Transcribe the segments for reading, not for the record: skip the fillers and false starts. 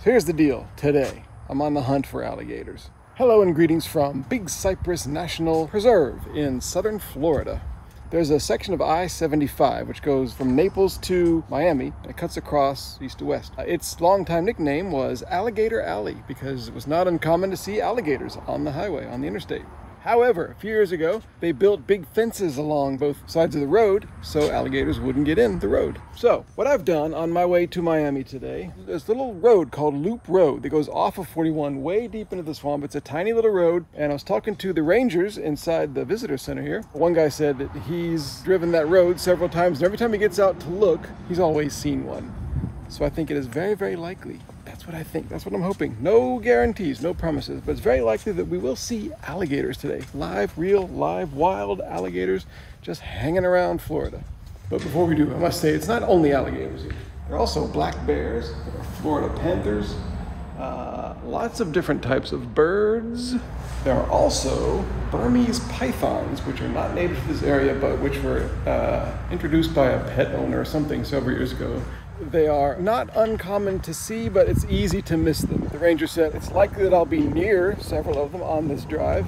Here's the deal. Today, I'm on the hunt for alligators. Hello and greetings from Big Cypress National Preserve in southern Florida. There's a section of I-75 which goes from Naples to Miami, and it cuts across east to west. Its longtime nickname was Alligator Alley because it was not uncommon to see alligators on the highway, on the interstate. However, a few years ago, they built big fences along both sides of the road so alligators wouldn't get in the road. So, what I've done on my way to Miami today, there's a little road called Loop Road that goes off of 41 way deep into the swamp. It's a tiny little road, and I was talking to the rangers inside the visitor center here. One guy said that he's driven that road several times, and every time he gets out to look, he's always seen one. So I think it is very, very likely. That's what I think. That's what I'm hoping. No guarantees, no promises, but it's very likely that we will see alligators today. Live, real, live, wild alligators just hanging around Florida. But before we do, I must say it's not only alligators here. There are also black bears, there are Florida panthers, lots of different types of birds. There are also Burmese pythons, which are not native to this area, but which were introduced by a pet owner or something several years ago. They are not uncommon to see, but it's easy to miss them. The ranger said it's likely that I'll be near several of them on this drive,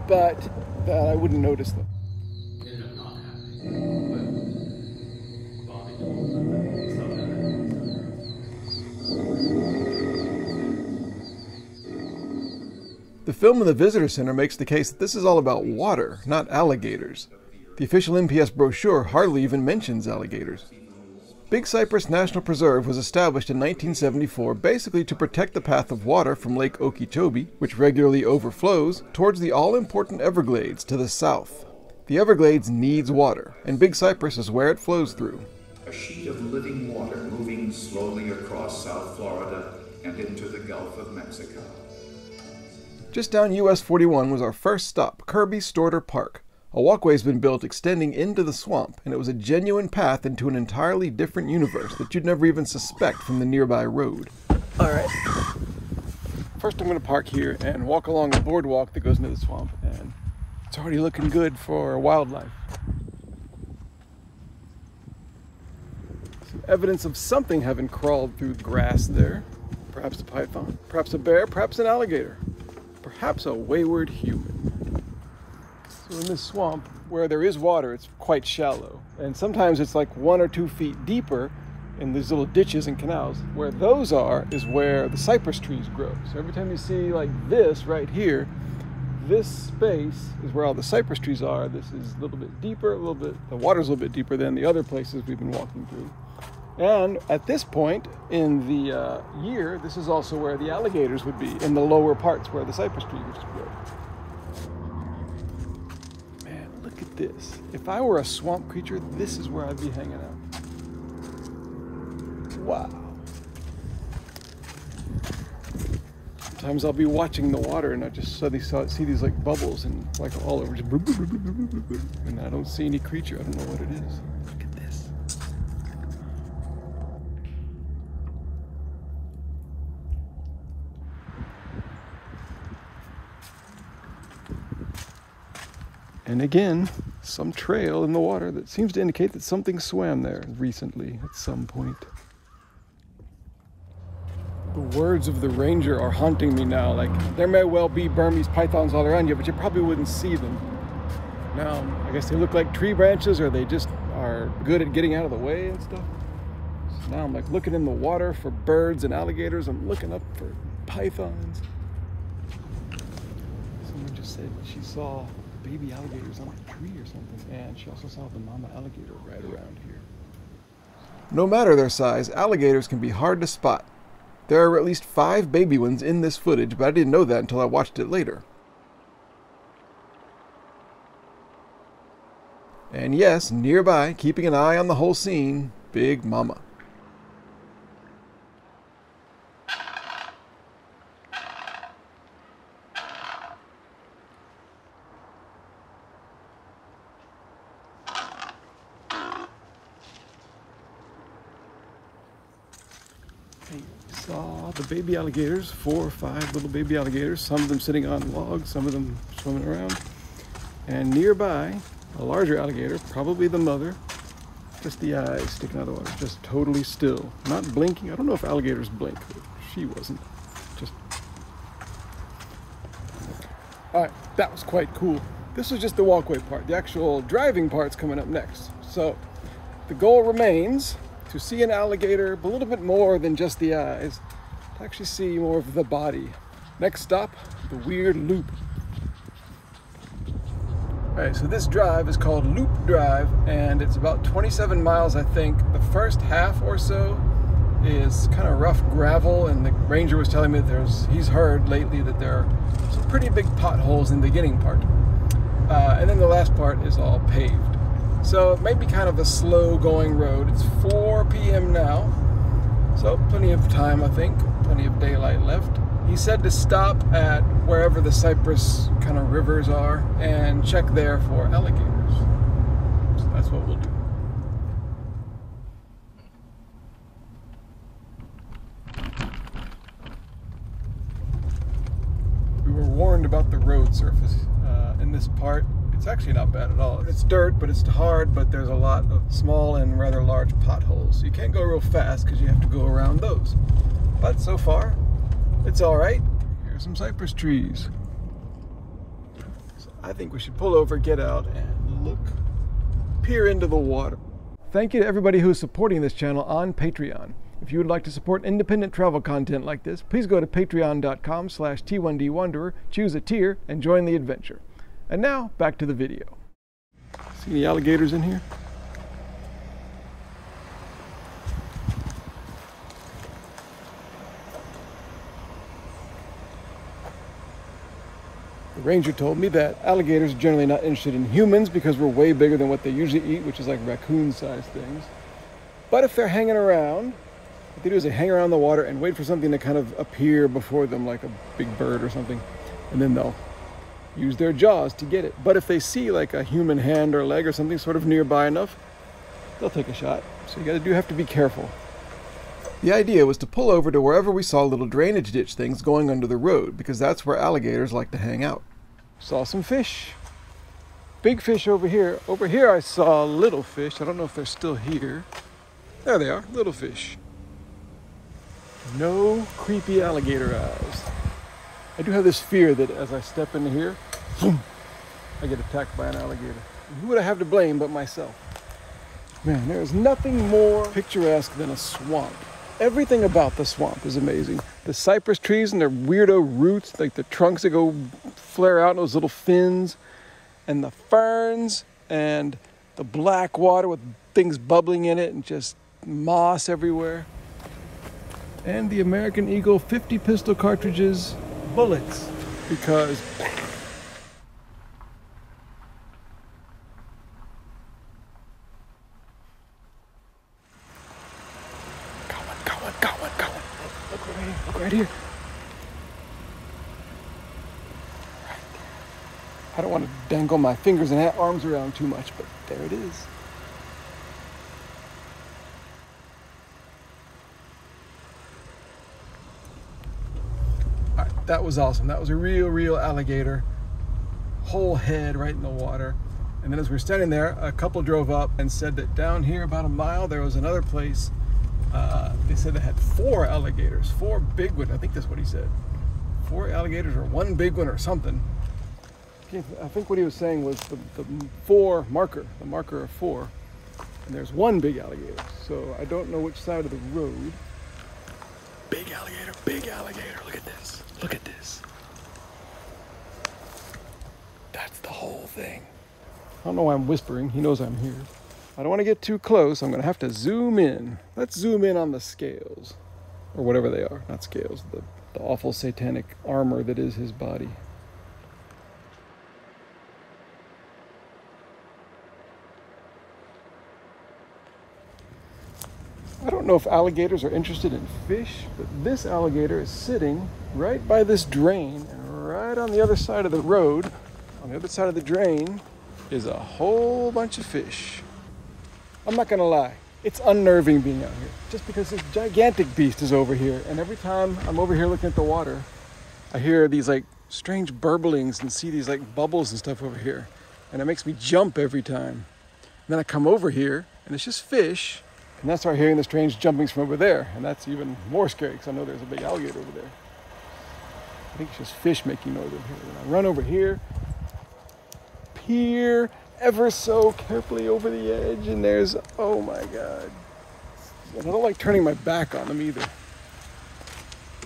but that I wouldn't notice them. The film in the visitor center makes the case that this is all about water, not alligators. The official NPS brochure hardly even mentions alligators. Big Cypress National Preserve was established in 1974 basically to protect the path of water from Lake Okeechobee, which regularly overflows, towards the all-important Everglades to the south. The Everglades needs water, and Big Cypress is where it flows through. A sheet of living water moving slowly across South Florida and into the Gulf of Mexico. Just down US 41 was our first stop, Kirby Storter Park. A walkway has been built extending into the swamp, and it was a genuine path into an entirely different universe that you'd never even suspect from the nearby road. Alright, first I'm going to park here and walk along the boardwalk that goes into the swamp, and it's already looking good for wildlife. Some evidence of something having crawled through the grass there. Perhaps a python, perhaps a bear, perhaps an alligator, perhaps a wayward human. So in this swamp, where there is water, it's quite shallow. And sometimes it's like 1 or 2 feet deeper in these little ditches and canals. Where those are is where the cypress trees grow. So every time you see like this right here, this space is where all the cypress trees are. This is a little bit deeper, the water's a little bit deeper than the other places we've been walking through. And at this point in the year, this is also where the alligators would be, in the lower parts where the cypress trees grow. Look at this. If I were a swamp creature, this is where I'd be hanging out. Wow. Sometimes I'll be watching the water and I just suddenly see these like bubbles and like all over, just and I don't see any creature. I don't know what it is. Look at this. And again, some trail in the water that seems to indicate that something swam there recently at some point. The words of the ranger are haunting me now. Like, there may well be Burmese pythons all around you, but you probably wouldn't see them. Now, I guess they look like tree branches, or they just are good at getting out of the way and stuff. So now I'm like looking in the water for birds and alligators. I'm looking up for pythons. Someone just said she saw baby alligators on a tree or something, and she also saw the mama alligator right around here. No matter their size, alligators can be hard to spot. There are at least 5 baby ones in this footage, but I didn't know that until I watched it later. And yes, nearby, keeping an eye on the whole scene, Big Mama. Saw the baby alligators, 4 or 5 little baby alligators, some of them sitting on logs, some of them swimming around. And nearby, a larger alligator, probably the mother, Just the eyes sticking out of the water, just totally still. Not blinking. I don't know if alligators blink. She wasn't. Just... All right, that was quite cool. This was just the walkway part. The actual driving part's coming up next. So the goal remains to see an alligator, but a little bit more than just the eyes, to actually see more of the body. Next stop, the weird loop. All right, so this drive is called Loop Drive, and it's about 27 miles, I think. The first half or so is kind of rough gravel, and the ranger was telling me that he's heard lately that there are some pretty big potholes in the beginning part. And then the last part is all paved. So it may be kind of a slow going road. It's 4 p.m. now, so plenty of time, I think, plenty of daylight left. He said to stop at wherever the Cypress kind of rivers are and check there for alligators. So that's what we'll do. We were warned about the road surface in this part. It's actually not bad at all. It's dirt, but it's hard, but there's a lot of small and rather large potholes. So you can't go real fast because you have to go around those. But so far, it's all right. Here's some cypress trees. So I think we should pull over, get out, and look, peer into the water. Thank you to everybody who's supporting this channel on Patreon. If you would like to support independent travel content like this, please go to patreon.com/T1DWanderer, choose a tier, and join the adventure. And now, back to the video. See any alligators in here? The ranger told me that alligators are generally not interested in humans because we're way bigger than what they usually eat, which is like raccoon-sized things. But if they're hanging around, what they do is they hang around the water and wait for something to kind of appear before them, like a big bird or something, and then they'll use their jaws to get it. But if they see like a human hand or leg or something sort of nearby enough, they'll take a shot. So you have to be careful. The idea was to pull over to wherever we saw little drainage ditch things going under the road, because that's where alligators like to hang out. Saw some fish. Big fish over here. Over here I saw little fish. I don't know if they're still here. There they are, little fish. No creepy alligator eyes. I do have this fear that as I step into here, I get attacked by an alligator. Who would I have to blame but myself? Man, there is nothing more picturesque than a swamp. Everything about the swamp is amazing. The cypress trees and their weirdo roots, like the trunks that go flare out in those little fins, and the ferns, and the black water with things bubbling in it, and just moss everywhere. And the American Eagle 50 pistol cartridges, bullets, because Look right here. Right there. I don't want to dangle my fingers and arms around too much, but there it is. All right, that was awesome. That was a real alligator. Whole head right in the water. And then as we were standing there, a couple drove up and said that down here about a mile, there was another place. They said they had 4 alligators, 4 big ones. I think that's what he said. 4 alligators or 1 big one or something. I think what he was saying was the 4 marker, the marker of 4. And there's 1 big alligator. So I don't know which side of the road. Big alligator, big alligator. Look at this. Look at this. That's the whole thing. I don't know why I'm whispering. He knows I'm here. I don't want to get too close. I'm going to have to zoom in. Let's zoom in on the scales. Or whatever they are. Not scales. The awful satanic armor that is his body. I don't know if alligators are interested in fish, but this alligator is sitting right by this drain, and right on the other side of the road, on the other side of the drain, is a whole bunch of fish. I'm not gonna lie, it's unnerving being out here, just because this gigantic beast is over here, and every time I'm over here looking at the water, I hear these like strange burblings and see these like bubbles and stuff over here, and it makes me jump every time. And then I come over here, and it's just fish. And then I start hearing the strange jumpings from over there, and that's even more scary because I know there's a big alligator over there. I think it's just fish making noise over here. And I run over here, peer ever so carefully over the edge, and there's, oh my God. And I don't like turning my back on them either.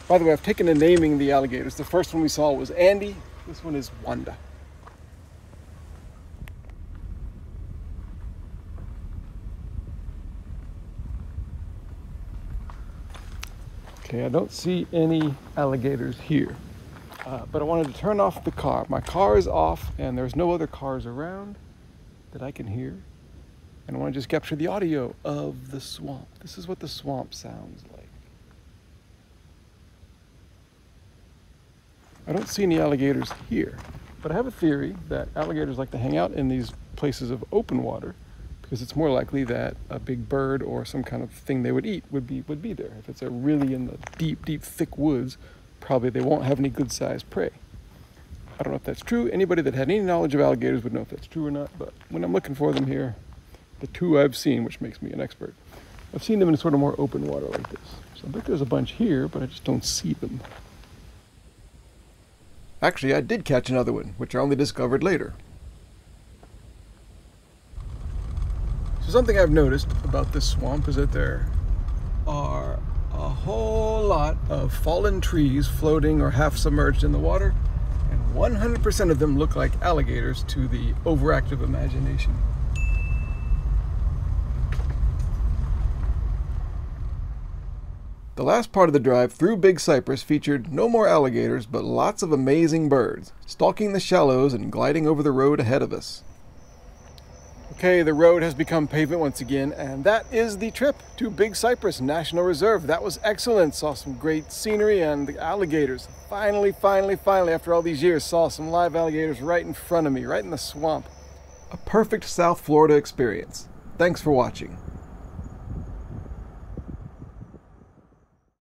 By the way, I've taken to naming the alligators. The first one we saw was Andy. This one is Wanda. Okay, I don't see any alligators here, but I wanted to turn off the car. My car is off and there's no other cars around that I can hear. And I want to just capture the audio of the swamp. This is what the swamp sounds like. I don't see any alligators here, but I have a theory that alligators like to hang out in these places of open water because it's more likely that a big bird or some kind of thing they would eat would be there. If it's really in the deep, thick woods, probably they won't have any good sized prey. I don't know if that's true. Anybody that had any knowledge of alligators would know if that's true or not, but when I'm looking for them here, the two I've seen, which makes me an expert, I've seen them in sort of more open water like this. So I bet there's a bunch here, but I just don't see them. Actually, I did catch another one, which I only discovered later. So something I've noticed about this swamp is that there are a whole lot of fallen trees floating or half submerged in the water, and 100% of them look like alligators to the overactive imagination. The last part of the drive through Big Cypress featured no more alligators, but lots of amazing birds, stalking the shallows and gliding over the road ahead of us. Okay, the road has become pavement once again, and that is the trip to Big Cypress National Reserve. That was excellent. Saw some great scenery and the alligators. Finally, after all these years, saw some live alligators right in front of me, right in the swamp. A perfect South Florida experience. Thanks for watching.